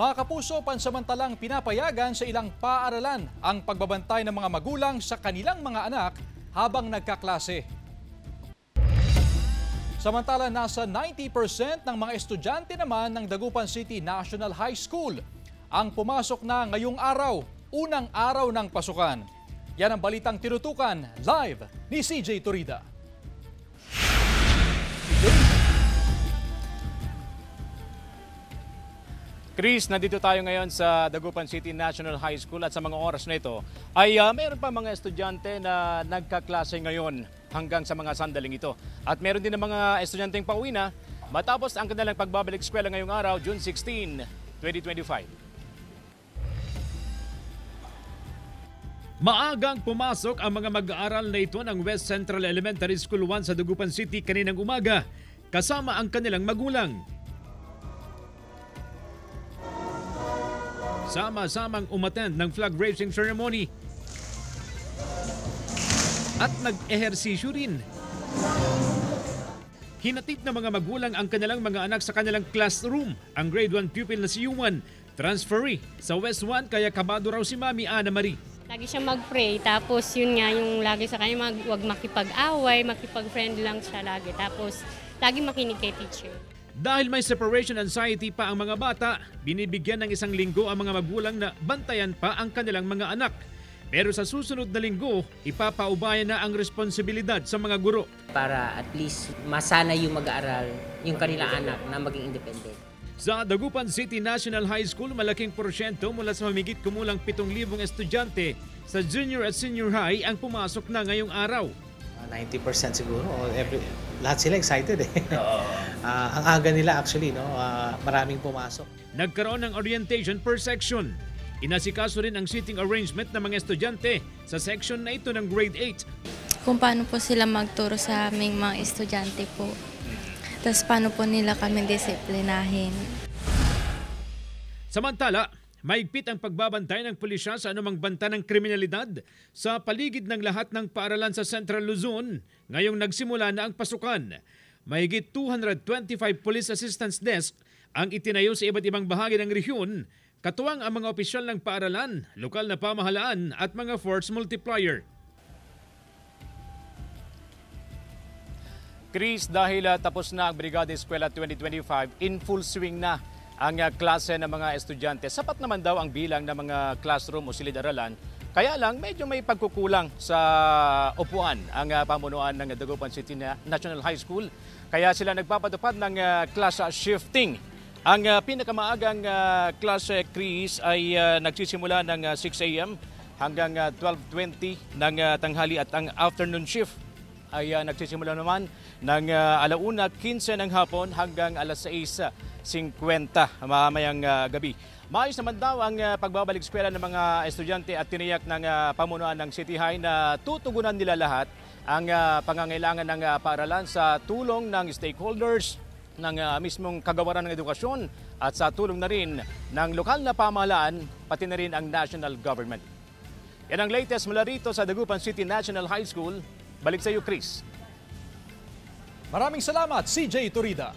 Mga kapuso, pansamantalang pinapayagan sa ilang paaralan ang pagbabantay ng mga magulang sa kanilang mga anak habang nagkaklase. Samantala, nasa 90% ng mga estudyante naman ng Dagupan City National High School ang pumasok na ngayong araw, unang araw ng pasukan. Yan ang balitang tinutukan live ni CJ Turida. Chris, nandito tayo ngayon sa Dagupan City National High School at sa mga oras na ito ay mayroon pa mga estudyante na nagkaklase ngayon hanggang sa mga sandaling ito. At meron din ng mga estudyanteng pauwi na matapos ang kanilang pagbabalik eskwela ngayong araw, June 16, 2025. Maagang pumasok ang mga mag-aaral na ito ng West Central Elementary School 1 sa Dagupan City kaninang umaga kasama ang kanilang magulang. Sama-samang umattend ng flag raising ceremony at nag-ehersisyo rin. Hinatid ng mga magulang ang kanilang mga anak sa kanilang classroom. Ang grade 1 pupil na si Yuan, transferee sa West 1 kaya kabado raw si Mami Ana Marie. Lagi siya mag-pray, tapos yun nga yung lagi sa kanya, wag makipag-away, makipag-friend lang siya lagi. Tapos lagi makinig kay teacher. Dahil may separation anxiety pa ang mga bata, binibigyan ng 1 linggo ang mga magulang na bantayan pa ang kanilang mga anak. Pero sa susunod na linggo, ipapaubayan na ang responsibilidad sa mga guro. Para at least masana yung mag-aaral, yung kanilang anak na maging independent. Sa Dagupan City National High School, malaking porsyento mula sa humigit kumulang 7,000 estudyante sa junior at senior high ang pumasok na ngayong araw. 90% siguro. Lahat sila excited eh. Ang aga nila actually, no? Maraming pumasok. Nagkaroon ng orientation per section. Inasikaso rin ang seating arrangement ng mga estudyante sa section na ito ng grade 8. Kung paano po sila magturo sa aming mga estudyante po. Tapos paano po nila kami disiplinahin. Samantala, mahigpit ang pagbabantay ng pulisya sa anumang banta ng kriminalidad sa paligid ng lahat ng paaralan sa Central Luzon ngayong nagsimula na ang pasukan. Mahigit 225 police assistance desk ang itinayo sa iba't ibang bahagi ng rehiyon, katuwang ang mga opisyal ng paaralan, lokal na pamahalaan at mga force multiplier. Chris, dahil tapos na ang Brigada Eskwela 2025, in full swing na ang klase ng mga estudyante. Sapat naman daw ang bilang ng mga classroom o silid-aralan. Kaya lang, medyo may pagkukulang sa upuan ang pamunuan ng Dagupan City National High School. Kaya sila nagpapatupad ng class shifting. Ang pinakamaagang klase, Chris, ay nagsisimula ng 6 a.m. hanggang 12:20 ng tanghali at ang afternoon shift ay nagsisimula naman ng 1:15 ng hapon hanggang 6:50 mamayang gabi. Maayos naman daw ang pagbabalik eskwela ng mga estudyante at tiniyak ng pamunuan ng City High na tutugunan nila lahat ang pangangailangan ng paaralan sa tulong ng stakeholders, ng mismong kagawaran ng edukasyon at sa tulong na rin ng lokal na pamahalaan pati na rin ang national government. Yan ang latest mula rito sa Dagupan City National High School. Balik sa iyo, Chris. Maraming salamat, CJ Turida.